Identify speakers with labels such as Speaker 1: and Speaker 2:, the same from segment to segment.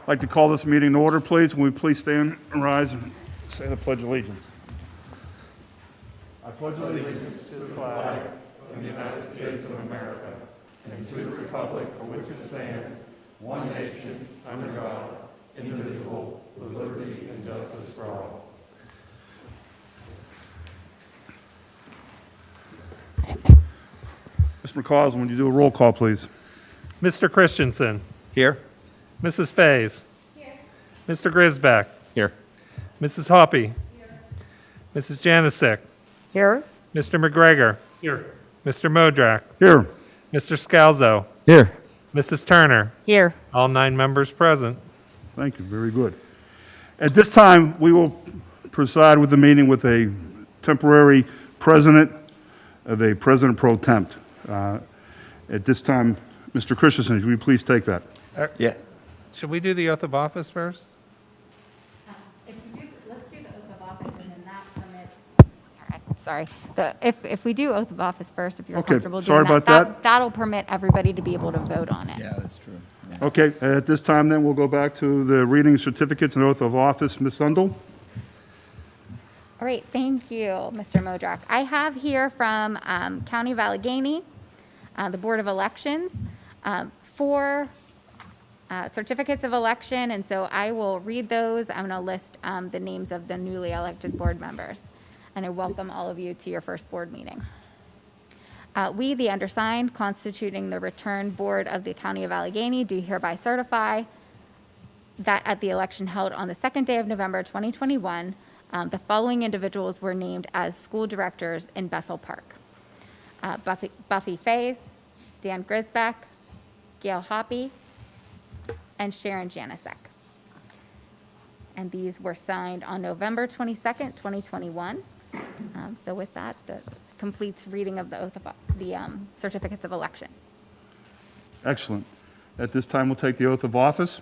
Speaker 1: I'd like to call this meeting to order, please. Will we please stand and rise and say the Pledge of Allegiance? I pledge allegiance to the flag
Speaker 2: of the United States of America and to the republic for which it stands, one nation, under God, indivisible, with liberty and justice for all.
Speaker 1: Mr. McCausland, would you do a roll call, please?
Speaker 2: Mr. Christensen.
Speaker 3: Here.
Speaker 2: Mrs. Fays. Here. Mr. Grisbeck.
Speaker 3: Here.
Speaker 2: Mrs. Hoppy. Here. Mrs. Janasek.
Speaker 4: Here.
Speaker 2: Mr. McGregor. Here. Mr. Modrak.
Speaker 1: Here.
Speaker 2: Mr. Scalzo.
Speaker 3: Here.
Speaker 2: Mrs. Turner.
Speaker 4: Here.
Speaker 2: All 9 members present.
Speaker 1: Thank you. Very good. At this time, we will preside with the meeting with a temporary president of a president pro temp. At this time, Mr. Christensen, will you please take that?
Speaker 3: Yeah.
Speaker 2: Should we do the oath of office first?
Speaker 5: Let's do the oath of office, and then that permits. All right, sorry. If we do oath of office first, if you're
Speaker 1: Okay,
Speaker 5: comfortable
Speaker 1: sorry
Speaker 5: doing
Speaker 1: about that.
Speaker 5: that'll permit everybody to be able to vote on it.
Speaker 3: Yeah, that's true. Yeah.
Speaker 1: Okay, at this time, then, we'll go back to the reading certificates and oath of office. Ms. Sundell?
Speaker 5: All right, thank you, Mr. Modrak. I have here from County of Allegheny, the Board of Elections, 4 certificates of election, and so I will read those. I'm going to list the names of the newly elected board members, and I welcome all of you to your first board meeting. We, the undersigned, constituting the return board of the County of Allegheny, do hereby certify that at the election held on the 2nd day of November 2021, the following individuals were named as school directors in Bethel Park. Buffy Fays, Dan Grisbeck, Gail Hoppy, and Sharon Janasek. And these were signed on November 22nd, 2021. So with that, that completes reading of the oath of the certificates of election.
Speaker 1: Excellent. At this time, we'll take the oath of office.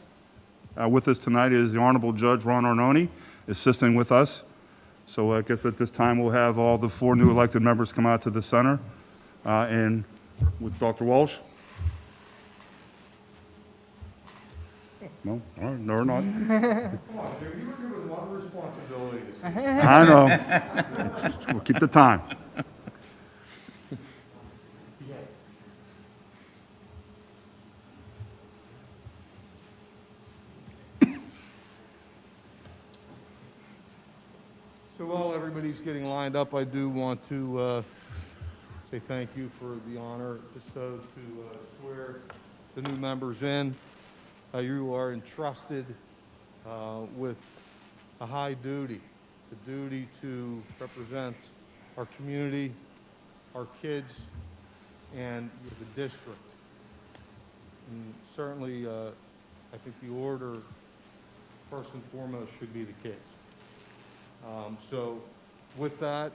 Speaker 1: With us tonight is the Honorable Judge Ron Arnone, assisting with us. So I guess at this time, we'll have all the 4 new elected members come out to the center. And with Dr. Walsh? No? All right, no, or not.
Speaker 6: Come on, Jim, you were given a lot of responsibilities.
Speaker 1: I know. We'll keep the time.
Speaker 6: So while everybody's getting lined up, I do want to say thank you for the honor bestowed to swear the new members in. You are entrusted with a high duty, the duty to represent our community, our kids, and the district. And certainly, I think the order, first and foremost, should be the kids. So with that,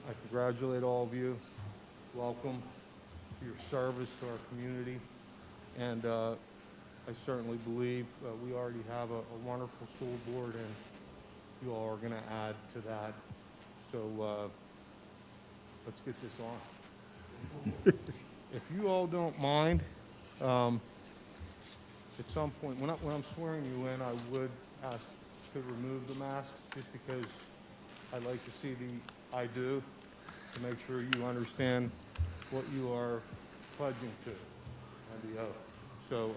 Speaker 6: I congratulate all of you. Welcome to your service to our community. And I certainly believe we already have a wonderful school board, and you all are going to add to that. So let's get this on. If you all don't mind, at some point, when I'm swearing you in, I would ask to remove the masks, just because I'd like to see the I do, to make sure you understand what you are pledging to and the oath. So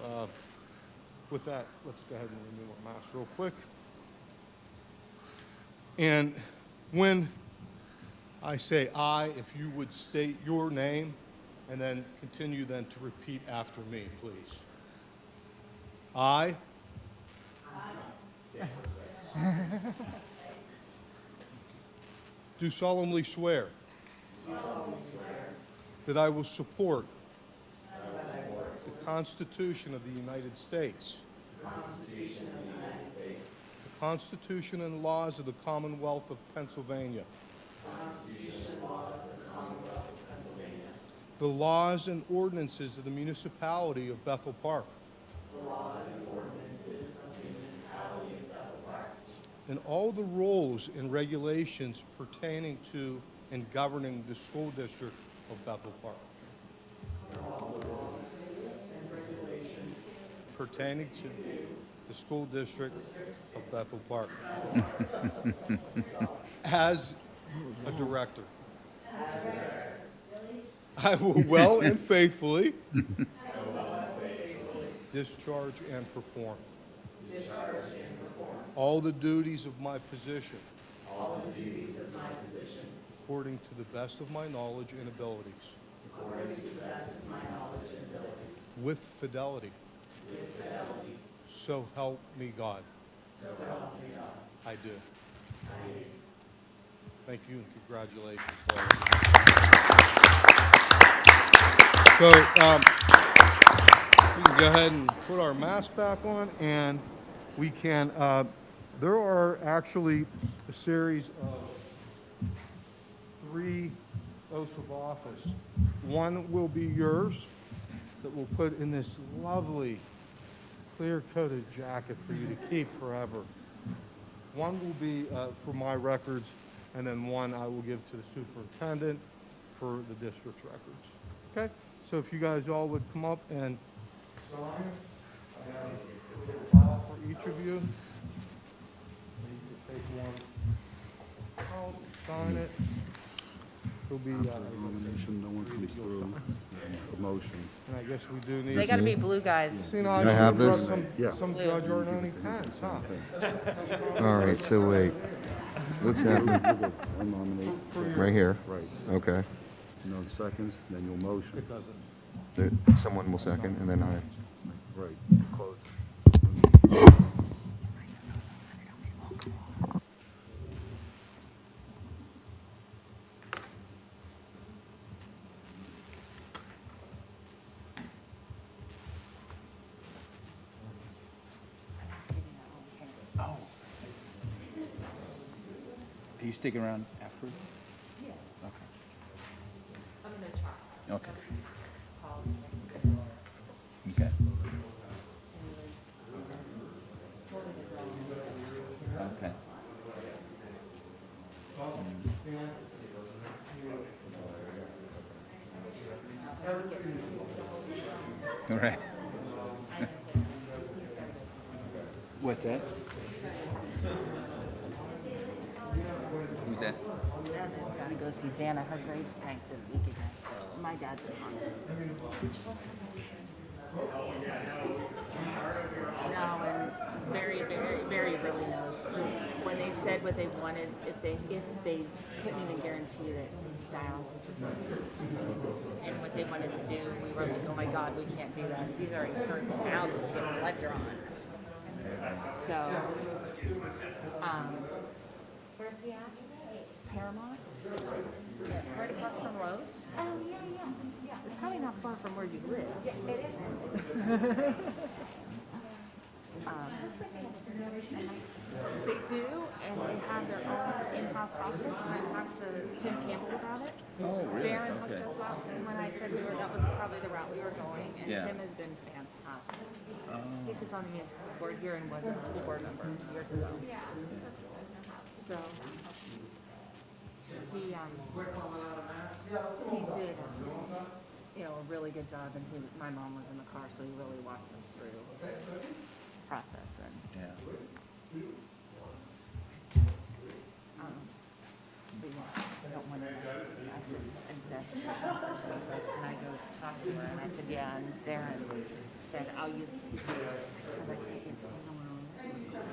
Speaker 6: with that, let's go ahead and remove our masks real quick. And when I say I, if you would state your name and then continue then to repeat after me, please. I. Do solemnly swear. That I will support. The Constitution of the United States. The Constitution and laws of the Commonwealth of Pennsylvania. The laws and ordinances of the municipality of Bethel Park. And all the rules and regulations pertaining to and governing the school district of Bethel Park. Pertaining to the school district of Bethel Park. As a director, I will well and faithfully discharge and perform all the duties of my position according to the best of my knowledge and abilities. With fidelity. So help me God. I do. Thank you and congratulations. So, we can go ahead and put our mask back on, and we can, there are actually a series of 3 oaths of office. One will be yours that we'll put in this lovely clear-coated jacket for you to keep forever. One will be for my records, and then one I will give to the superintendent for the district's records. Okay? So if you guys all would come up and sign, I have a little file for each of you. You can take one out, sign it. It'll be,
Speaker 1: Nomination, no one comes through. Promotion.
Speaker 6: and I guess we do need.
Speaker 3: They gotta be blue guys.
Speaker 6: See, now I
Speaker 4: Can I have
Speaker 6: should've
Speaker 4: this?
Speaker 6: brought
Speaker 1: Yeah.
Speaker 6: some Judge Arnone pens, huh?
Speaker 4: All right, so wait. What's happening?
Speaker 1: I nominate.
Speaker 4: Right here?
Speaker 1: Right.
Speaker 4: Okay.
Speaker 1: No seconds, then you'll motion.
Speaker 4: Someone will second, and then I.
Speaker 1: Right. Close.
Speaker 7: Are you sticking around afterwards? Yeah. Okay.
Speaker 3: I'm gonna try.
Speaker 7: Okay. Okay. Okay. All right. What's that? Who's that?
Speaker 3: Evan's gotta go see Jana. Her grades tanked this week again. My dad's in hospital. No, and very really knows. When they said what they wanted, if they couldn't even guarantee that dialysis would work. And what they wanted to do, we were like, oh my God, we can't do that. He's already hurts now just to get blood drawn. So, where's he at? Paramount? Right across from Lowe's? Oh, yeah. It's probably not far from where you live. Yeah, it isn't. They do, and they have their own in-house hospice, and I talked to Tim Campbell about it.
Speaker 7: Oh, really?
Speaker 3: Darren
Speaker 7: Okay.
Speaker 3: hooked us up when I said that was probably the route we were going, and
Speaker 7: Yeah.
Speaker 3: Tim has been fantastic. He sits on the municipal board here and was a school board member years ago. So, he did, a really good job, and my mom was in the car, so he really walked us through this process, and,
Speaker 7: Yeah.
Speaker 3: but yeah, I don't want to, I said, exactly. And I go talk to her, and I said, yeah, and Darren said, I'll use, he said, because I can't get someone on, she was going to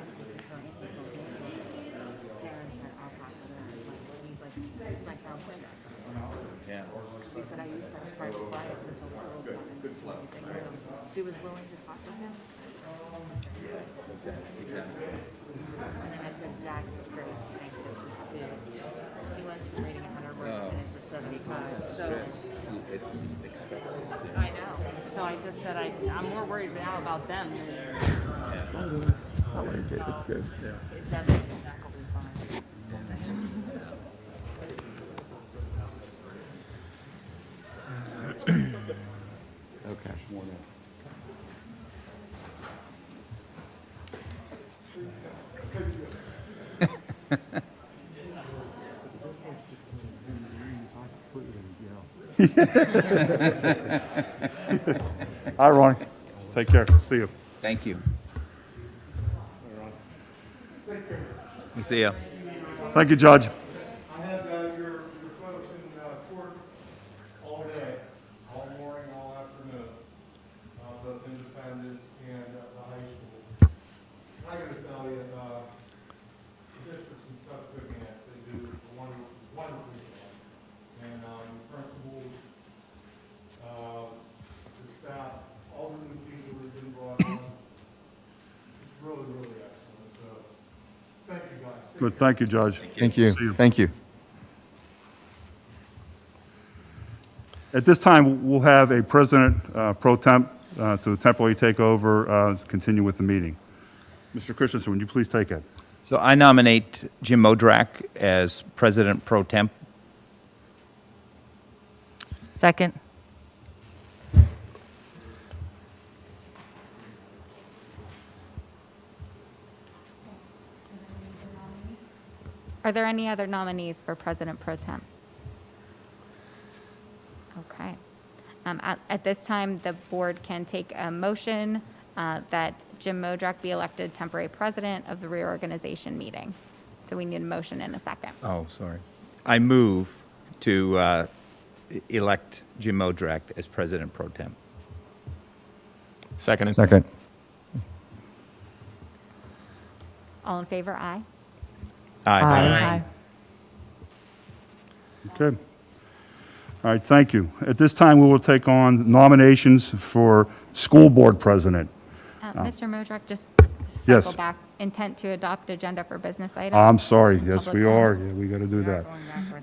Speaker 3: her ankle, Darren said, I'll talk to her, he's my counselor.
Speaker 7: Yeah.
Speaker 3: She said, I used to have private clients until the girls got into everything, so she was willing to talk to him.
Speaker 7: Exactly.
Speaker 3: And then I said, Jack's grades tanked this week too. He went from rating 100 words and into 75. So
Speaker 7: It's expected.
Speaker 3: I know. So I just said I'm more worried now about them than.
Speaker 4: I like it. It's good.
Speaker 3: Is that will be fine.
Speaker 4: Okay.
Speaker 1: All right, Ronnie. Take care. See you.
Speaker 7: Thank you. See ya.
Speaker 1: Thank you, Judge.
Speaker 6: I have your folks in court all day, all morning, all afternoon, both Independence and the high school. I gotta tell you, the district's in such good hands. They do a wonderful, wonderful job. And the principals, the staff, all the new people that have been brought on, it's really, really excellent. So, thank you guys.
Speaker 1: Good, thank you, Judge.
Speaker 4: Thank you.
Speaker 1: See you.
Speaker 4: Thank you.
Speaker 1: At this time, we'll have a president pro temp to temporarily take over, continue with the meeting. Mr. Christensen, would you please take it?
Speaker 7: So I nominate Jim Modrak as President Pro Temp.
Speaker 3: Second.
Speaker 5: Are there any other nominees for President Pro Tem? Okay. At this time, the board can take a motion that Jim Modrak be elected temporary president of the reorganization meeting. So we need a motion in a second.
Speaker 7: Oh, sorry. I move to elect Jim Modrak as President Pro Temp.
Speaker 8: Second.
Speaker 4: Second.
Speaker 5: All in favor, aye.
Speaker 7: Aye.
Speaker 1: Okay. All right, thank you. At this time, we will take on nominations for school board president.
Speaker 5: Mr. Modrak, just
Speaker 1: Yes.
Speaker 5: cycle back. Intent to adopt agenda for business items?
Speaker 1: I'm sorry, yes,
Speaker 5: Public
Speaker 1: we are.
Speaker 5: comment.
Speaker 1: Yeah, we got to do that.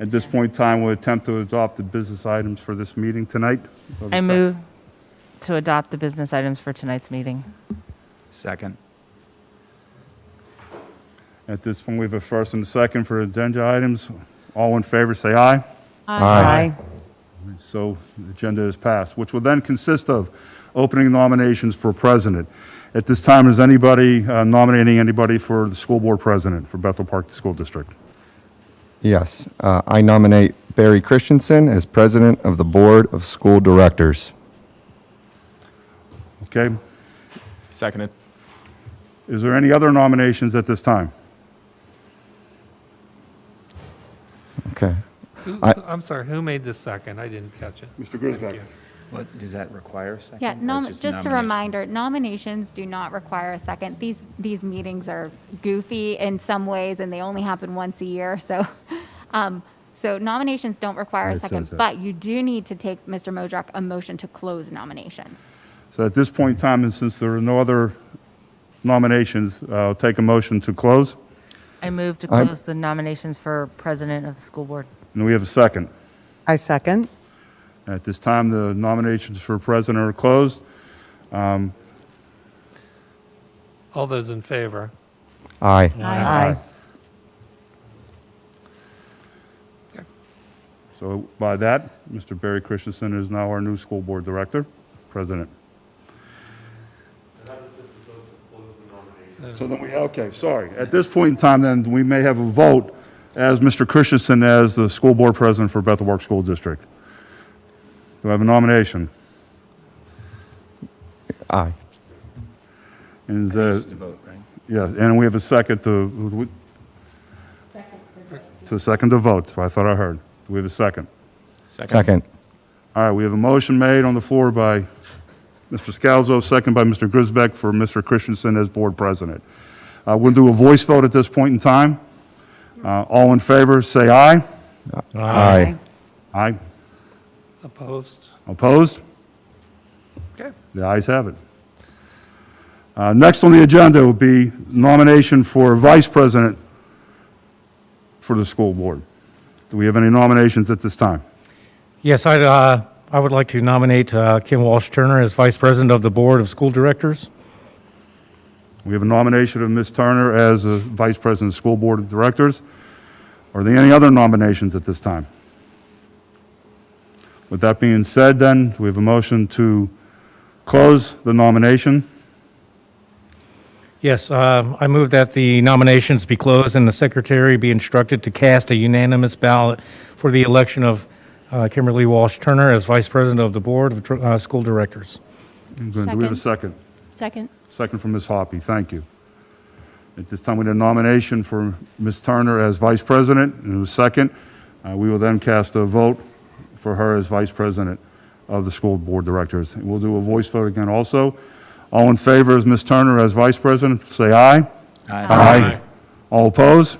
Speaker 1: At this point in time, we'll attempt to adopt the business items for this meeting tonight.
Speaker 9: I move to adopt the business items for tonight's meeting.
Speaker 7: Second.
Speaker 1: At this point, we have a first and a second for agenda items. All in favor, say aye.
Speaker 4: Aye.
Speaker 1: So the agenda is passed, which will then consist of opening nominations for president. At this time, is anybody nominating anybody for the school board president for Bethel Park School District?
Speaker 4: Yes. I nominate Barry Christensen as president of the Board of School Directors.
Speaker 1: Okay.
Speaker 8: Seconded.
Speaker 1: Is there any other nominations at this time?
Speaker 4: Okay.
Speaker 2: I'm sorry, who made the second? I didn't catch it.
Speaker 1: Mr. Grisbeck.
Speaker 7: What, does that require a second?
Speaker 5: Yeah,
Speaker 7: That's
Speaker 5: just a
Speaker 7: nomination.
Speaker 5: reminder, nominations do not require a second. These meetings are goofy in some ways, and they only happen once a year, so, so nominations don't require
Speaker 1: It
Speaker 5: a second,
Speaker 1: says that.
Speaker 5: but you do need to take, Mr. Modrak, a motion to close nominations.
Speaker 1: So at this point in time, and since there are no other nominations, I'll take a motion to close.
Speaker 9: I move to
Speaker 4: I'm-
Speaker 9: close the nominations for president of the school board.
Speaker 1: And we have a second.
Speaker 10: I second.
Speaker 1: At this time, the nominations for president are closed.
Speaker 2: All those in favor?
Speaker 4: Aye.
Speaker 10: Aye.
Speaker 1: So by that, Mr. Barry Christensen is now our new school board director, president. So then we, okay, sorry. At this point in time, then, we may have a vote as Mr. Christensen as the school board president for Bethel Park School District. Do I have a nomination?
Speaker 4: Aye.
Speaker 1: And is,
Speaker 7: Just to vote, right?
Speaker 1: yeah, and we have a second to, second to vote, so I thought I heard. Do we have a second?
Speaker 4: Second.
Speaker 1: All right, we have a motion made on the floor by Mr. Scalzo, second by Mr. Grisbeck for Mr. Christensen as board president. We'll do a voice vote at this point in time. All in favor, say aye.
Speaker 4: Aye.
Speaker 1: Aye.
Speaker 2: Opposed?
Speaker 1: Opposed?
Speaker 2: Okay.
Speaker 1: The ayes have it. Next on the agenda will be nomination for vice president for the school board. Do we have any nominations at this time?
Speaker 11: Yes, I would like to nominate Kim Walsh-Turner as Vice President of the Board of School Directors.
Speaker 1: We have a nomination of Ms. Turner as a vice president of the school board of directors. Are there any other nominations at this time? With that being said, then, we have a motion to close the nomination.
Speaker 11: Yes, I move that the nominations be closed and the secretary be instructed to cast a unanimous ballot for the election of Kimberly Walsh-Turner as Vice President of the Board of School Directors.
Speaker 1: Good. Do we have a second?
Speaker 9: Second.
Speaker 1: Second from Ms. Hoppy. Thank you. At this time, we need a nomination for Ms. Turner as Vice President, and a second. We will then cast a vote for her as Vice President of the School Board Directors. And we'll do a voice vote again also. All in favor of Ms. Turner as Vice President, say aye. Aye. All opposed?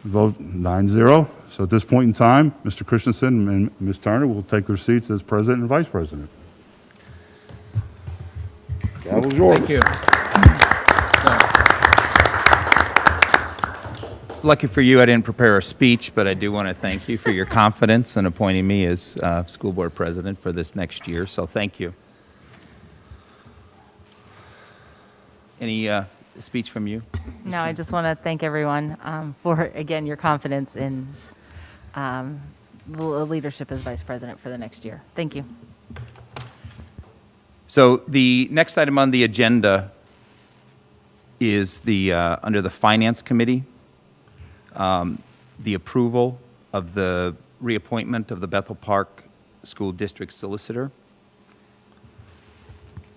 Speaker 1: Vote 9-0. So at this point in time, Mr. Christensen and Ms. Turner will take their seats as President and Vice President. Gavel's yours.
Speaker 7: Thank you. Lucky for you, I didn't prepare a speech, but I do want to thank you for your confidence in appointing me as school board president for this next year, so thank you. Any speech from you?
Speaker 9: No, I just want to thank everyone for, again, your confidence in the leadership as vice president for the next year. Thank you.
Speaker 7: So the next item on the agenda is the, under the Finance Committee, the approval of the reappointment of the Bethel Park School District Solicitor.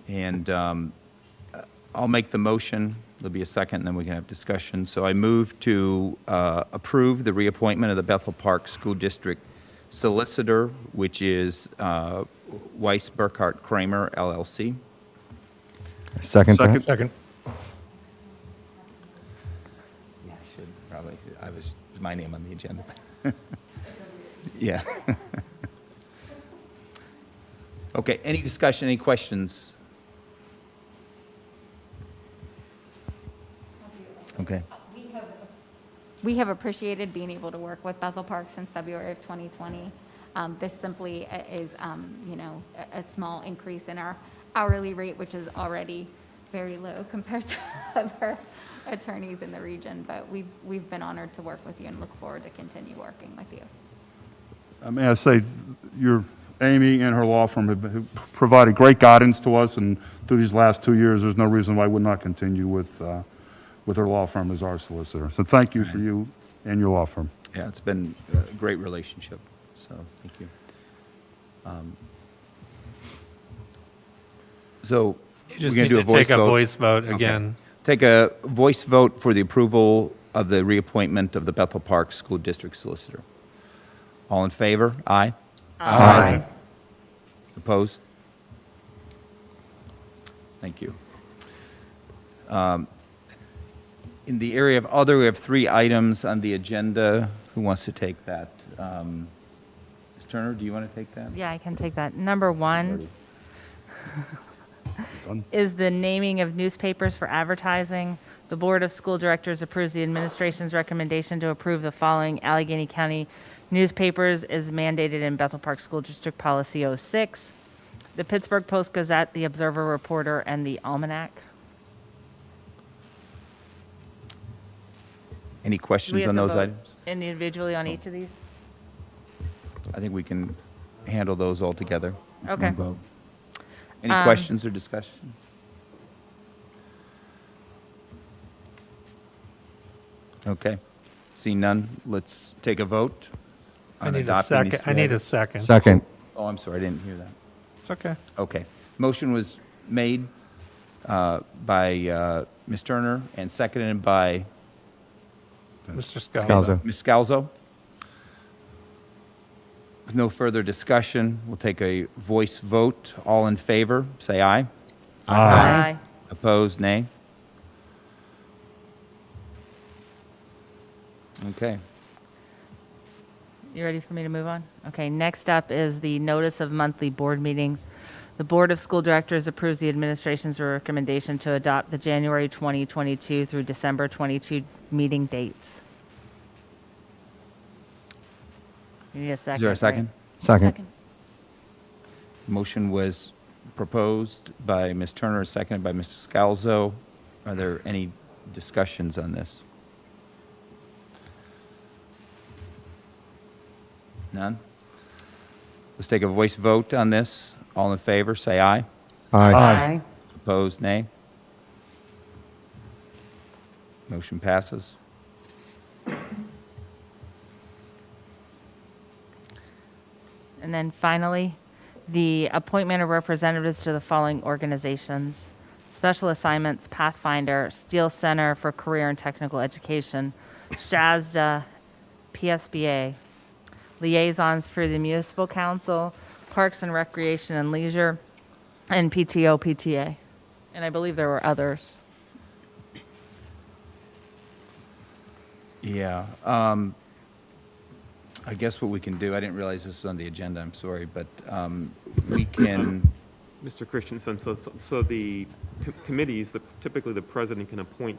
Speaker 7: And I'll make the motion. There'll be a second, and then we can have discussion. So I move to approve the reappointment of the Bethel Park School District Solicitor, which is Weiss Burkhardt Kramer, LLC.
Speaker 4: Second that.
Speaker 11: Second.
Speaker 7: Yeah, I should probably. It's my name on the agenda. Yeah. Okay, any discussion, any questions? Okay.
Speaker 5: We have appreciated being able to work with Bethel Park since February of 2020. This simply is, you know, a small increase in our hourly rate, which is already very low compared to other attorneys in the region. But we've been honored to work with you and look forward to continue working with you.
Speaker 1: May I say, Amy and her law firm have provided great guidance to us, and through these last 2 years, there's no reason why I would not continue with her law firm as our solicitor. So thank you for you and your law firm.
Speaker 7: Yeah, it's been a great relationship, so thank you. So
Speaker 2: You
Speaker 7: we're
Speaker 2: just
Speaker 7: going
Speaker 2: need
Speaker 7: to do
Speaker 2: to
Speaker 7: a voice
Speaker 2: take a
Speaker 7: vote.
Speaker 2: voice vote
Speaker 7: Okay.
Speaker 2: again.
Speaker 7: Take a voice vote for the approval of the reappointment of the Bethel Park School District Solicitor. All in favor? Aye.
Speaker 4: Aye.
Speaker 7: Opposed? Thank you. In the area of other, we have 3 items on the agenda. Who wants to take that? Ms. Turner, do you want to take that?
Speaker 9: Yeah, I can take that. Number 1
Speaker 1: Done.
Speaker 9: is the naming of newspapers for advertising. The Board of School Directors approves the administration's recommendation to approve the following Allegheny County newspapers as mandated in Bethel Park School District Policy 06, the Pittsburgh Post-Gazette, the Observer Reporter, and the Almanac.
Speaker 7: Any
Speaker 9: Do we
Speaker 7: questions
Speaker 9: have
Speaker 7: on
Speaker 9: to
Speaker 7: those
Speaker 9: vote
Speaker 7: items?
Speaker 9: individually on each of these?
Speaker 7: I think we can handle those all together.
Speaker 9: Okay.
Speaker 7: One vote. Any questions or discussion? Okay. Seeing none, let's take a vote.
Speaker 2: I
Speaker 7: on
Speaker 2: need a
Speaker 7: adopting
Speaker 2: second.
Speaker 7: these
Speaker 2: I need a
Speaker 7: three
Speaker 2: second.
Speaker 4: Second.
Speaker 7: items. Oh, I'm sorry, I didn't hear that.
Speaker 2: It's okay.
Speaker 7: Okay. Motion was made by Ms. Turner and seconded by
Speaker 2: Mr. Scalzo.
Speaker 4: Scalzo.
Speaker 7: Ms. Scalzo. With no further discussion, we'll take a voice vote. All in favor, say aye.
Speaker 9: Aye.
Speaker 7: Opposed, nay. Okay.
Speaker 9: You ready for me to move on? Okay, next up is the notice of monthly board meetings. The Board of School Directors approves the administration's recommendation to adopt the January 2022 through December 22 meeting dates. You need a second.
Speaker 7: Is there a
Speaker 9: right?
Speaker 7: second?
Speaker 4: Second.
Speaker 7: Motion was proposed by Ms. Turner, seconded by Mr. Scalzo. Are there any discussions on this? None? Let's take a voice vote on this. All in favor, say aye.
Speaker 4: Aye.
Speaker 7: Opposed, nay. Motion passes.
Speaker 9: And then finally, the appointment of representatives to the following organizations. Special Assignments, Pathfinder, Steel Center for Career and Technical Education, SHASDA, PSBA, Liaisons for the Municipal Council, Parks and Recreation and Leisure, and PTO, PTA. And I believe there were others.
Speaker 7: Yeah. I guess what we can do, I didn't realize this was on the agenda, I'm sorry, but we can,
Speaker 8: Mr. Christensen, so the committees, typically the president can appoint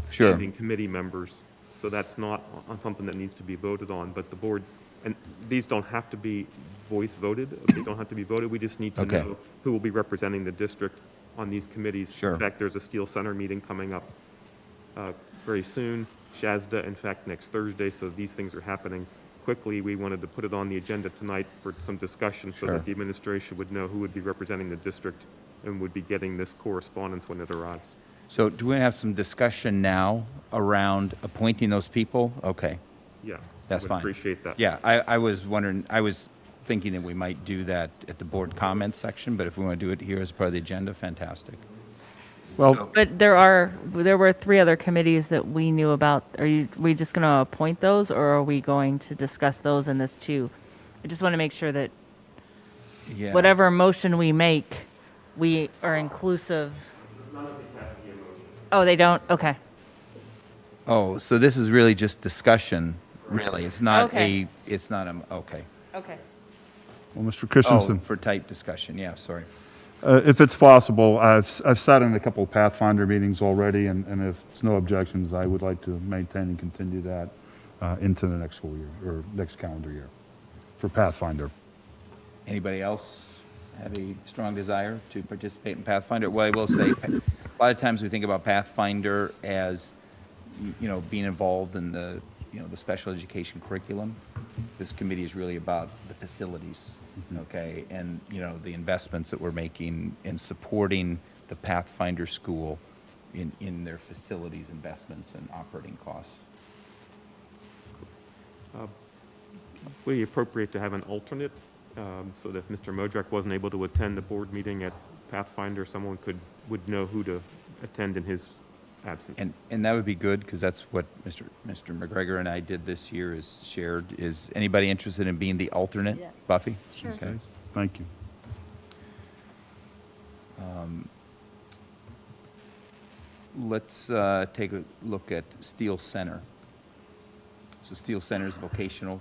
Speaker 7: Sure.
Speaker 8: standing committee members. So that's not on something that needs to be voted on, but the board, and these don't have to be voice voted. They don't have to be voted. We just need to
Speaker 7: Okay.
Speaker 8: know who will be representing the district on these committees.
Speaker 7: Sure.
Speaker 8: In fact, there's a Steel Center meeting coming up very soon. SHASDA, in fact, next Thursday, so these things are happening quickly. We wanted to put it on the agenda tonight for some discussion so
Speaker 7: Sure.
Speaker 8: that the administration would know who would be representing the district and would be getting this correspondence when it arrives.
Speaker 7: so do we have some discussion now around appointing those people? Okay,
Speaker 8: Yeah.
Speaker 7: that's
Speaker 8: would
Speaker 7: fine.
Speaker 8: Appreciate that.
Speaker 7: Yeah, I was wondering, I was thinking that we might do that at the board comment section, but if we want to do it here as part of the agenda, fantastic.
Speaker 1: Well,
Speaker 9: But there were 3 other committees that we knew about. We just going to appoint those, or are we going to discuss those in this too? I just want to make sure that
Speaker 7: Yeah.
Speaker 9: whatever motion we make, we are inclusive. Oh, they don't? Okay.
Speaker 7: Oh, so this is really just discussion, really? It's not
Speaker 9: Okay.
Speaker 7: okay.
Speaker 9: Okay.
Speaker 1: well, Mr.
Speaker 7: Oh,
Speaker 1: Christensen,
Speaker 7: for type discussion, yeah, sorry.
Speaker 1: if it's possible, I've sat in a couple of Pathfinder meetings already, and if it's no objections, I would like to maintain and continue that into the next school year, or next calendar year, for Pathfinder.
Speaker 7: Anybody else have a strong desire to participate in Pathfinder? Well, I will say, a lot of times we think about Pathfinder as, being involved in the special education curriculum. This committee is really about the facilities, okay? And, the investments that we're making in supporting the Pathfinder school in their facilities investments and operating costs.
Speaker 8: Would it be appropriate to have an alternate, so that if Mr. Modrak wasn't able to attend the board meeting at Pathfinder, someone would know who to attend in his absence?
Speaker 7: And that would be good, because that's what Mr. McGregor and I did this year, is shared. Is anybody interested in being the alternate?
Speaker 5: Yeah.
Speaker 7: Buffy?
Speaker 5: Sure.
Speaker 7: Okay.
Speaker 1: Thank you.
Speaker 7: Let's take a look at Steel Center. So Steel Center is a vocational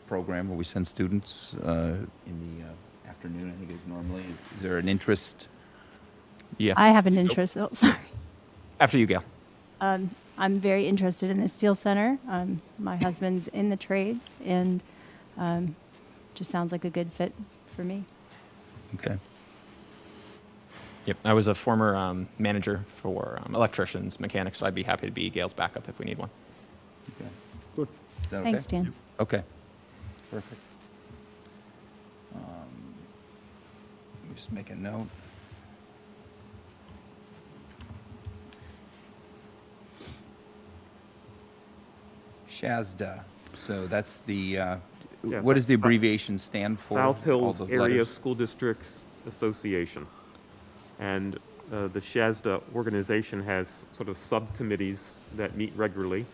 Speaker 7: program where we send students in the afternoon, I think it is normally. Is there an interest?
Speaker 10: Yeah.
Speaker 12: I have an interest. Oh, sorry.
Speaker 10: After you, Gail.
Speaker 12: I'm very interested in the Steel Center. My husband's in the trades, and just sounds like a good fit for me.
Speaker 7: Okay.
Speaker 10: Yep. I was a former manager for electricians, mechanics, so I'd be happy to be Gail's backup if we need one.
Speaker 7: Okay. Good. Is that okay?
Speaker 12: Thanks, Dan.
Speaker 7: Okay. Perfect. Let me just make a note. SHASDA. So that's the, what does the
Speaker 8: that's
Speaker 7: abbreviation stand for?
Speaker 8: South
Speaker 7: All
Speaker 8: Hills
Speaker 7: those
Speaker 8: Area
Speaker 7: letters?
Speaker 8: School Districts Association. And the SHASDA organization has sort of subcommittees that meet regularly.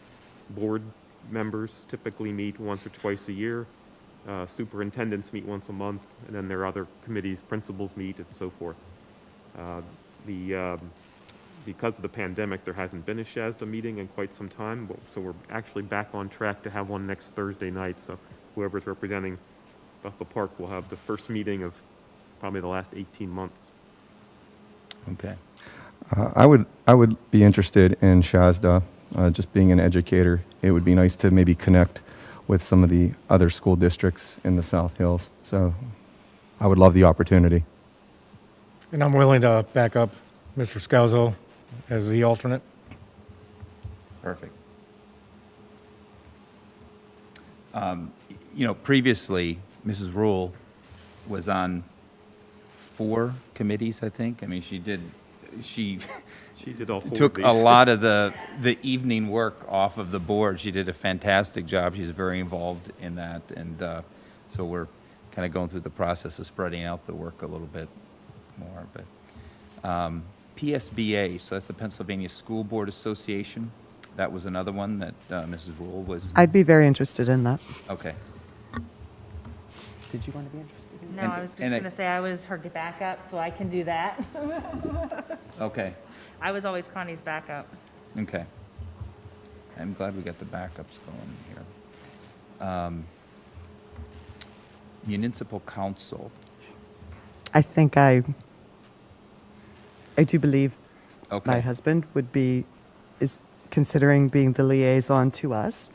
Speaker 8: Board members typically meet once or twice a year. Superintendents meet once a month, and then there are other committees, principals meet, and so forth. Because of the pandemic, there hasn't been a SHASDA meeting in quite some time, so we're actually back on track to have one next Thursday night. So whoever's representing Bethel Park will have the first meeting of probably the last 18 months.
Speaker 7: Okay.
Speaker 4: I would be interested in SHASDA, just being an educator. It would be nice to maybe connect with some of the other school districts in the South Hills. So I would love the opportunity.
Speaker 11: And I'm willing to back up Mr. Scalzo as the alternate.
Speaker 7: Perfect. Previously, Mrs. Rule was on 4 committees, I think. I mean, she did
Speaker 8: all 4
Speaker 7: took
Speaker 8: of
Speaker 7: a
Speaker 8: these.
Speaker 7: lot of the evening work off of the board. She did a fantastic job. She's very involved in that. And so we're kind of going through the process of spreading out the work a little bit more. But PSBA, so that's the Pennsylvania School Board Association. That was another one that Mrs. Rule was,
Speaker 13: I'd be very interested in that.
Speaker 7: okay.
Speaker 13: Did you want to be interested in
Speaker 9: No,
Speaker 7: And-
Speaker 9: I was just
Speaker 7: and I-
Speaker 9: going to say I was her backup, so I can do that.
Speaker 7: Okay,
Speaker 9: I was always Connie's backup.
Speaker 7: okay. I'm glad we got the backups going here. Municipal Council,
Speaker 13: I think I do believe my
Speaker 7: okay.
Speaker 13: husband is considering being the liaison to us.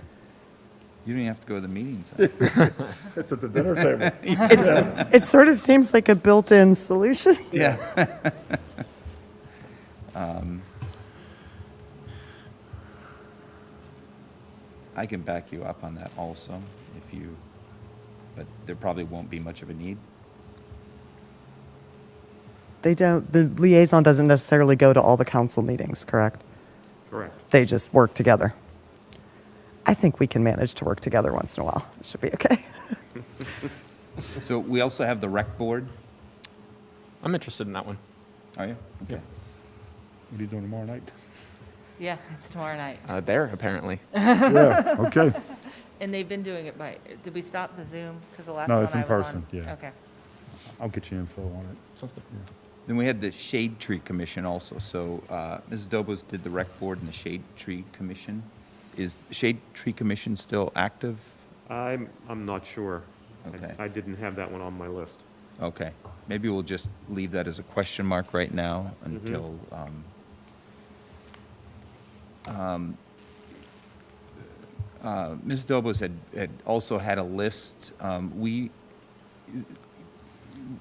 Speaker 7: You don't even have to go to the meetings.
Speaker 1: It's at the dinner table.
Speaker 13: It sort of seems like a built-in solution.
Speaker 7: Yeah. I can back you up on that also, if you, but there probably won't be much of a need.
Speaker 13: The liaison doesn't necessarily go to all the council meetings, correct?
Speaker 8: Correct.
Speaker 13: They just work together. I think we can manage to work together once in a while. It should be okay.
Speaker 7: So we also have the rec board,
Speaker 10: I'm interested in that one.
Speaker 7: are you? Okay.
Speaker 1: What are you doing tomorrow night?
Speaker 9: Yeah, it's tomorrow night.
Speaker 10: There, apparently.
Speaker 1: Yeah, okay.
Speaker 9: And they've been doing it did we stop the Zoom? Because the last
Speaker 1: No,
Speaker 9: one
Speaker 1: it's in
Speaker 9: I was
Speaker 1: person,
Speaker 9: on.
Speaker 1: yeah.
Speaker 9: Okay.
Speaker 1: I'll get you info on it.
Speaker 10: Sounds good.
Speaker 7: Then we had the Shade Tree Commission also. So Mrs. Dobos did the rec board and the Shade Tree Commission. Is the Shade Tree Commission still active?
Speaker 8: I'm not sure.
Speaker 7: Okay.
Speaker 8: I didn't have that one on my list.
Speaker 7: Okay. Maybe we'll just leave that as a question mark right now until, Ms. Dobos had also had a list.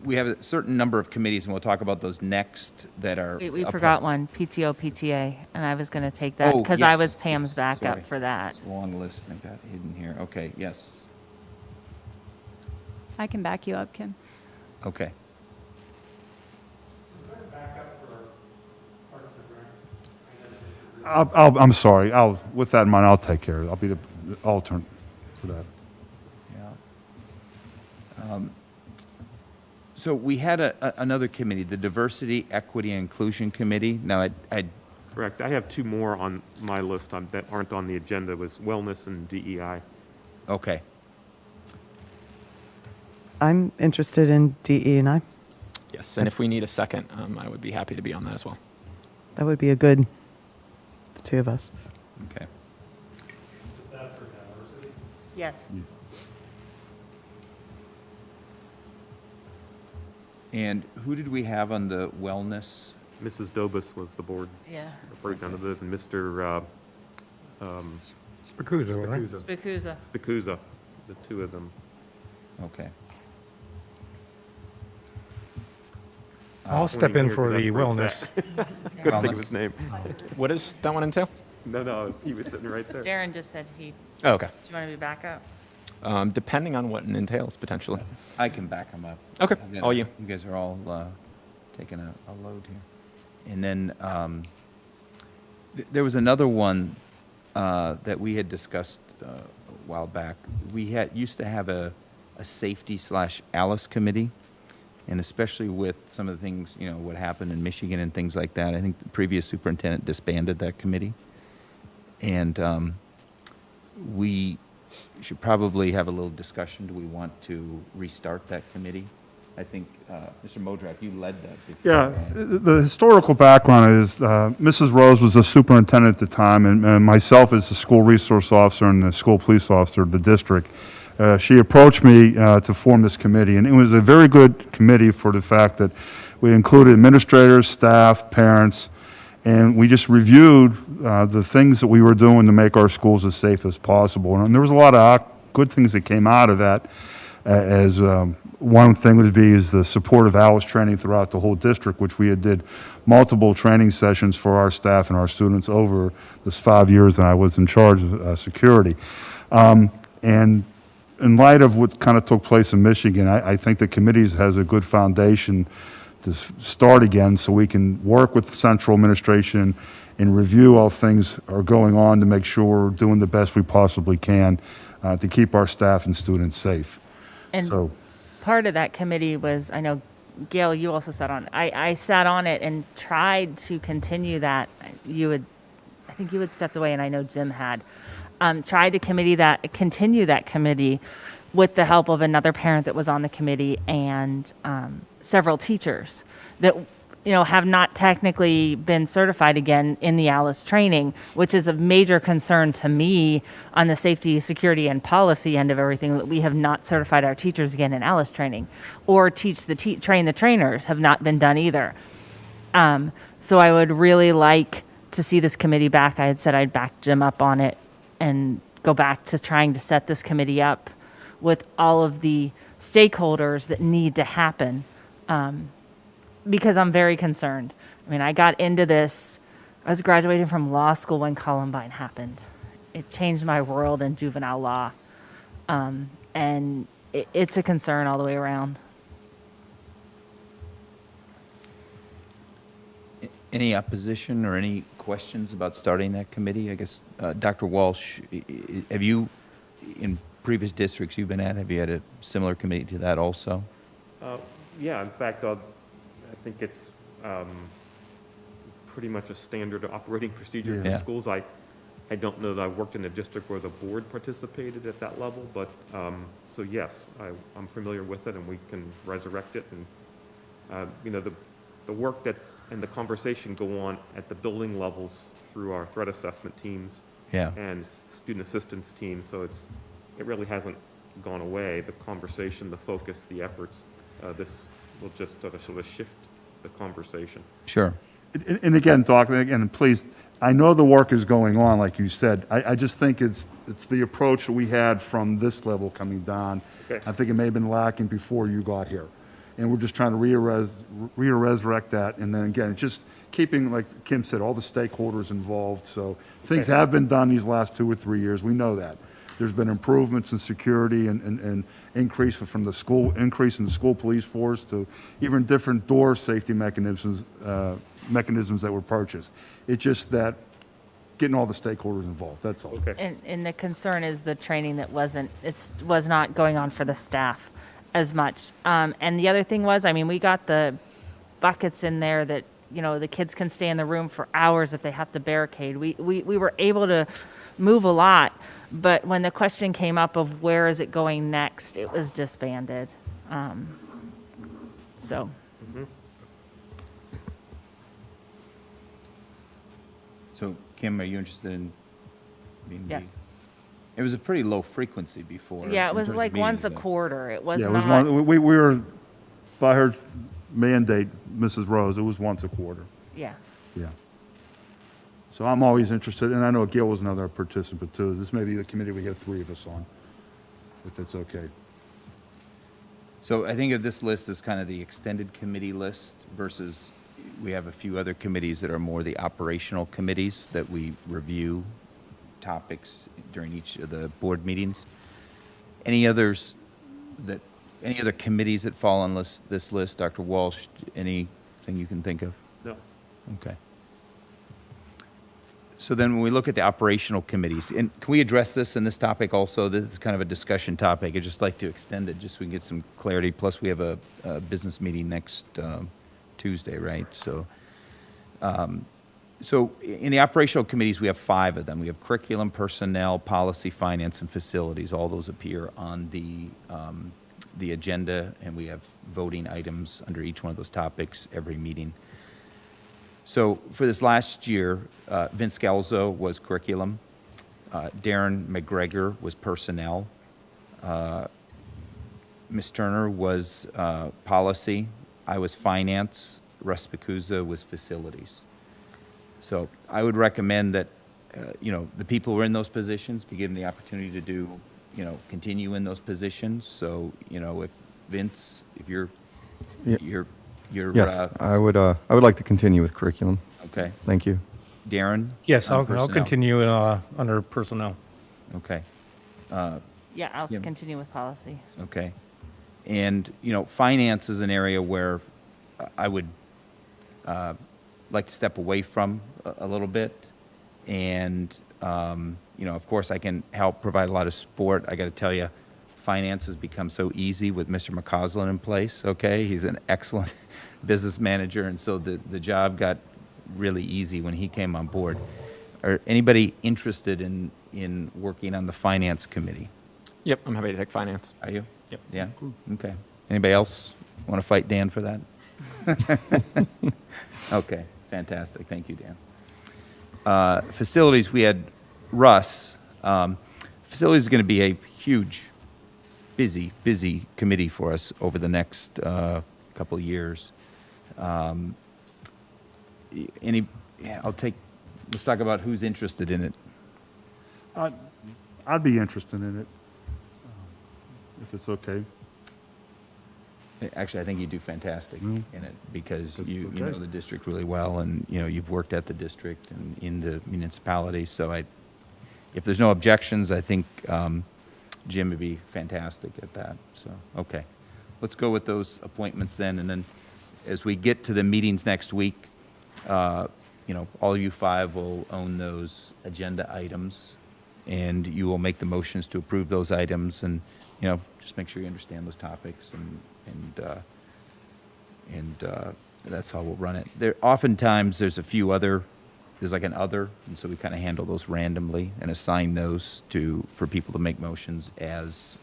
Speaker 7: We have a certain number of committees, and we'll talk about those next, that are.
Speaker 9: We forgot one, PTO, PTA, and I was going to take that
Speaker 7: Oh,
Speaker 9: because I
Speaker 7: yes,
Speaker 9: was Pam's
Speaker 7: yes,
Speaker 9: backup
Speaker 7: sorry.
Speaker 9: for that.
Speaker 7: It's a long list, and I got hidden here. Okay, yes.
Speaker 12: I can back you up, Kim.
Speaker 7: Okay.
Speaker 1: I'm sorry. With that in mind, I'll take care of it. I'll be the alternate for that.
Speaker 7: Yeah. So we had another committee, the Diversity, Equity, and Inclusion Committee. Now,
Speaker 8: Correct. I have two more on my list that aren't on the agenda, was wellness and DEI.
Speaker 7: okay.
Speaker 13: I'm interested in DE&I.
Speaker 10: Yes, and if we need a second, I would be happy to be on that as well.
Speaker 13: That would be the two of us.
Speaker 7: Okay.
Speaker 2: Is that for diversity?
Speaker 9: Yes.
Speaker 7: And who did we have on the wellness?
Speaker 8: Mrs. Dobus was the board
Speaker 9: Yeah.
Speaker 8: representative, and Mr.
Speaker 11: Spacuzza, right?
Speaker 9: Spacuzza.
Speaker 8: Spicuzza, the two of them.
Speaker 7: Okay.
Speaker 11: I'll step in for the wellness.
Speaker 8: Couldn't think of his name.
Speaker 10: What does that one entail?
Speaker 8: No, he was sitting right there.
Speaker 9: Darren just said do
Speaker 10: Oh, okay.
Speaker 9: you want to be backup?
Speaker 10: Depending on what it entails, potentially.
Speaker 7: I can back them up.
Speaker 10: Okay,
Speaker 7: Again,
Speaker 10: all you.
Speaker 7: You guys are all taking a load here. And then there was another one that we had discussed a while back. We used to have a safety/Alice committee, and especially with some of the things, what happened in Michigan and things like that, I think the previous superintendent disbanded that committee. And we should probably have a little discussion. Do we want to restart that committee? I think, Mr. Modrak, you led that before.
Speaker 1: Yeah, the historical background is Mrs. Rose was the superintendent at the time, and myself as the school resource officer and the school police officer of the district. She approached me to form this committee, and it was a very good committee for the fact that we included administrators, staff, parents, and we just reviewed the things that we were doing to make our schools as safe as possible. And there was a lot of good things that came out of that. As one thing would be is the support of ALICE training throughout the whole district, which we had did multiple training sessions for our staff and our students over this 5 years that I was in charge of security. And in light of what kind of took place in Michigan, I think the committee has a good foundation to start again so we can work with central administration and review all things are going on to make sure we're doing the best we possibly can to keep our staff and students safe.
Speaker 9: And
Speaker 1: So,
Speaker 9: part of that committee was, I know Gail, you also sat on it. I sat on it and tried to continue that. I think you had stepped away, and I know Jim had. Tried to continue that committee with the help of another parent that was on the committee and several teachers that have not technically been certified again in the ALICE training, which is a major concern to me on the safety, security, and policy end of everything, that we have not certified our teachers again in ALICE training, or train the trainers have not been done either. So I would really like to see this committee back. I had said I'd back Jim up on it and go back to trying to set this committee up with all of the stakeholders that need to happen. Because I'm very concerned. I mean, I got into this, I was graduating from law school when Columbine happened. It changed my world in juvenile law. And it's a concern all the way around.
Speaker 7: Any opposition or any questions about starting that committee? I guess, Dr. Walsh, have you, in previous districts you've been at, have you had a similar committee to that also?
Speaker 8: Yeah, in fact, I think it's pretty much a standard operating procedure for
Speaker 7: Yeah.
Speaker 8: schools. I don't know that I worked in a district where the board participated at that level, but so yes, I'm familiar with it, and we can resurrect it. And the work that and the conversation go on at the building levels through our threat assessment teams and student assistance teams. So it really hasn't gone away. The conversation, the focus, the efforts. This will just sort of shift the conversation.
Speaker 7: Sure.
Speaker 1: And again, Doc, again, please, I know the work is going on, like you said. I just think it's the approach that we had from this level coming down.
Speaker 8: Okay.
Speaker 1: I think it may have been lacking before you got here. And we're just trying to resurrect that. And then again, just keeping, like Kim said, all the stakeholders involved. So things have been done these last 2 or 3 years. We know that. There's been improvements in security and increase in the school police force to even different door safety mechanisms that were purchased. It's just that getting all the stakeholders involved, that's all.
Speaker 8: Okay.
Speaker 9: And the concern is the training that was not going on for the staff as much. And the other thing was, I mean, we got the buckets in there that, the kids can stay in the room for hours if they have to barricade. We were able to move a lot, but when the question came up of where is it going next, it was disbanded. So.
Speaker 7: So, Kim, are you interested in being
Speaker 9: Yes.
Speaker 7: It was a pretty low frequency before.
Speaker 9: Yeah, it
Speaker 7: in
Speaker 9: was
Speaker 7: terms of
Speaker 9: like once a
Speaker 7: meetings, though.
Speaker 9: quarter. It was
Speaker 1: Yeah, it
Speaker 9: not.
Speaker 1: was we were, by her mandate, Mrs. Rose, it was once a quarter.
Speaker 9: Yeah.
Speaker 1: Yeah. So I'm always interested, and I know Gail was another participant too. This may be the committee we have 3 of us on, if that's okay.
Speaker 7: So I think of this list as kind of the extended committee list versus we have a few other committees that are more the operational committees that we review topics during each of the board meetings. Any other committees that fall on this list, Dr. Walsh, anything you can think of?
Speaker 8: No.
Speaker 7: Okay. So then when we look at the operational committees, and can we address this in this topic also? This is kind of a discussion topic. I'd just like to extend it just so we can get some clarity. Plus we have a business meeting next Tuesday, right? So, so in the operational committees, we have 5 of them. We have curriculum, personnel, policy, finance, and facilities. All those appear on the agenda, and we have voting items under each one of those topics every meeting. So for this last year, Vince Scalzo was curriculum, Darren McGregor was personnel, Ms. Turner was policy, I was finance, Russ Picuza was facilities. So I would recommend that, the people who are in those positions be given the opportunity to do, continue in those positions. So, if Vince, if you're,
Speaker 4: Yeah.
Speaker 7: you're,
Speaker 4: Yes, I would like to continue with curriculum.
Speaker 7: okay.
Speaker 4: Thank you.
Speaker 7: Darren?
Speaker 11: Yes,
Speaker 7: on
Speaker 11: I'll
Speaker 7: personnel.
Speaker 11: continue under personnel.
Speaker 7: Okay.
Speaker 9: Yeah, I'll
Speaker 7: Yeah.
Speaker 9: continue with policy.
Speaker 7: Okay. And, finance is an area where I would like to step away from a little bit. And, of course, I can help provide a lot of support. I got to tell you, finance has become so easy with Mr. McCausland in place, okay? He's an excellent business manager, and so the job got really easy when he came on board. Are anybody interested in working on the finance committee?
Speaker 10: Yep, I'm happy to take finance.
Speaker 7: Are you?
Speaker 10: Yep.
Speaker 7: Yeah? Okay. Anybody else want to fight Dan for that? Okay, fantastic. Thank you, Dan. Facilities, we had Russ. Facilities is going to be a huge, busy committee for us over the next couple of years. Let's talk about who's interested in it.
Speaker 1: I'd be interested in it, if it's okay.
Speaker 7: Actually, I think you do fantastic in it because
Speaker 1: Because
Speaker 7: you
Speaker 1: it's
Speaker 7: know
Speaker 1: okay.
Speaker 7: the district really well, and you've worked at the district and in the municipality. So if there's no objections, I think Jim would be fantastic at that. So okay, let's go with those appointments then, and then as we get to the meetings next week, all you five will own those agenda items, and you will make the motions to approve those items, and just make sure you understand those topics, and that's how we'll run it. Oftentimes there's like an other, and so we kind of handle those randomly and assign those for people to make motions as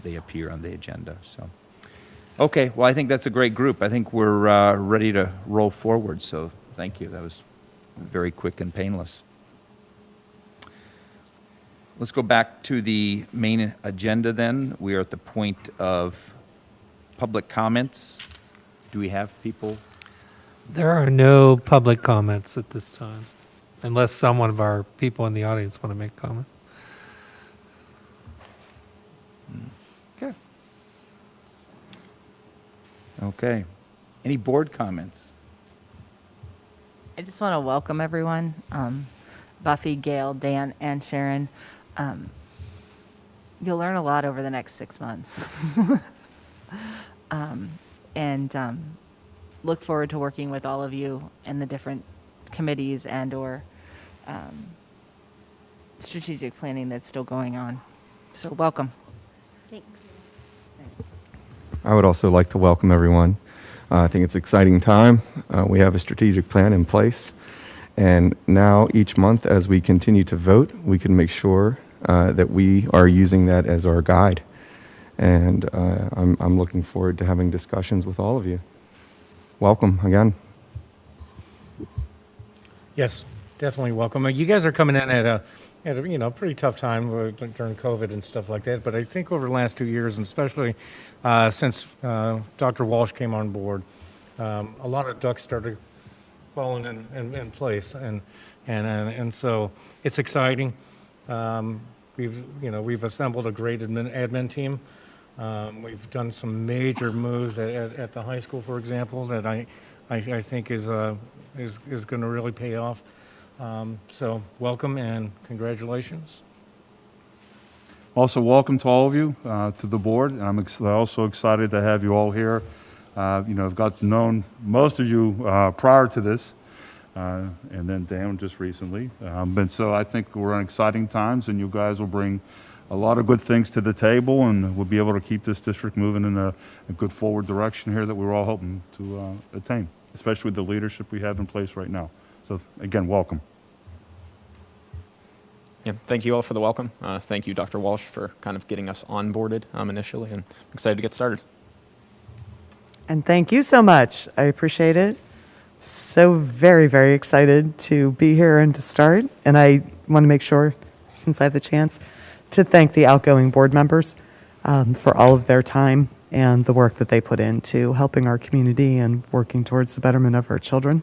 Speaker 7: they appear on the agenda. So, okay, well I think that's a great group. I think we're ready to roll forward. So thank you. That was very quick and painless. Let's go back to the main agenda then. We are at the point of public comments. Do we have people?
Speaker 14: There are no public comments at this time, unless some of our people in the audience want to make a comment.
Speaker 7: Okay. Okay. Any board comments?
Speaker 9: I just want to welcome everyone, Buffy, Gail, Dan, and Sharon. You'll learn a lot over the next 6 months. And look forward to working with all of you in the different committees and/or strategic planning that's still going on. So welcome.
Speaker 5: Thanks.
Speaker 4: I would also like to welcome everyone. I think it's an exciting time. We have a strategic plan in place. And now each month as we continue to vote, we can make sure that we are using that as our guide. And I'm looking forward to having discussions with all of you. Welcome again.
Speaker 11: Yes, definitely welcome. You guys are coming in at a pretty tough time during COVID and stuff like that. But I think over the last 2 years, and especially since Dr. Walsh came on board, a lot of ducks started falling in place, and so it's exciting. We've assembled a great admin team. We've done some major moves at the high school, for example, that I think is going to really pay off. So welcome and congratulations.
Speaker 1: Also, welcome to all of you to the board. And I'm also excited to have you all here. I've got to know most of you prior to this, and then Dan just recently. So I think we're in exciting times, and you guys will bring a lot of good things to the table, and we'll be able to keep this district moving in a good forward direction here that we're all hoping to attain, especially with the leadership we have in place right now. So again, welcome.
Speaker 10: Yeah, thank you all for the welcome. Thank you, Dr. Walsh, for kind of getting us onboarded initially, and I'm excited to get started.
Speaker 13: And thank you so much. I appreciate it. So very, very excited to be here and to start. And I want to make sure, since I have the chance, to thank the outgoing board members for all of their time and the work that they put into helping our community and working towards the betterment of our children.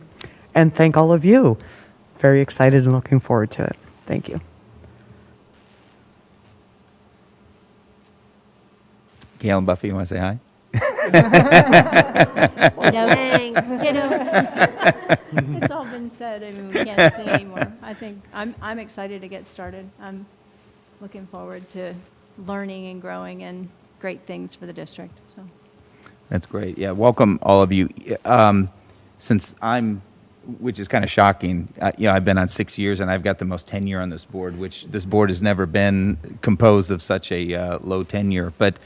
Speaker 13: And thank all of you. Very excited and looking forward to it. Thank you.
Speaker 7: Gail and Buffy, you want to say hi?
Speaker 12: Thanks. It's all been said. I mean, we can't say anymore. I think I'm excited to get started. I'm looking forward to learning and growing and great things for the district. So
Speaker 7: That's great. Yeah, welcome all of you. Since I'm which is kind of shocking. I've been on 6 years, and I've got the most tenure on this board, which this board has never been composed of such a low tenure. But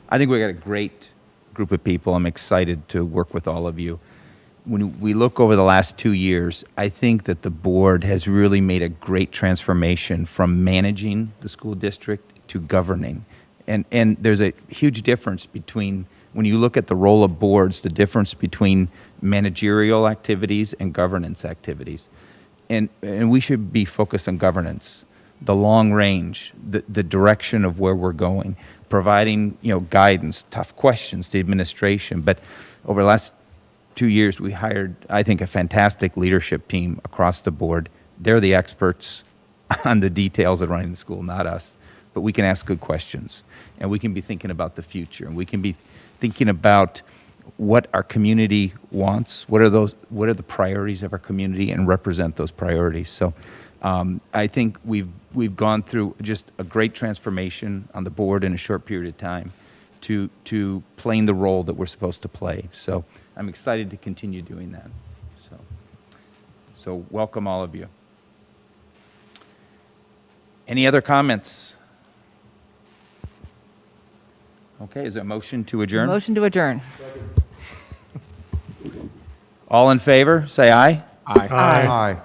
Speaker 7: I think we've got a great group of people. I'm excited to work with all of you. When we look over the last 2 years, I think that the board has really made a great transformation from managing the school district to governing. And there's a huge difference between, when you look at the role of boards, the difference between managerial activities and governance activities. And we should be focused on governance, the long range, the direction of where we're going, providing, guidance, tough questions to administration. But over the last 2 years, we hired, I think, a fantastic leadership team across the board. They're the experts on the details of running the school, not us. But we can ask good questions, and we can be thinking about the future, and we can be thinking about what our community wants, what are the priorities of our community, and represent those priorities. So I think we've gone through just a great transformation on the board in a short period of time to playing the role that we're supposed to play. So I'm excited to continue doing that. So welcome all of you. Any other comments? Okay, is there a motion to adjourn?
Speaker 9: Motion to adjourn.
Speaker 7: All in favor, say aye.
Speaker 14: Aye.
Speaker 13: Aye.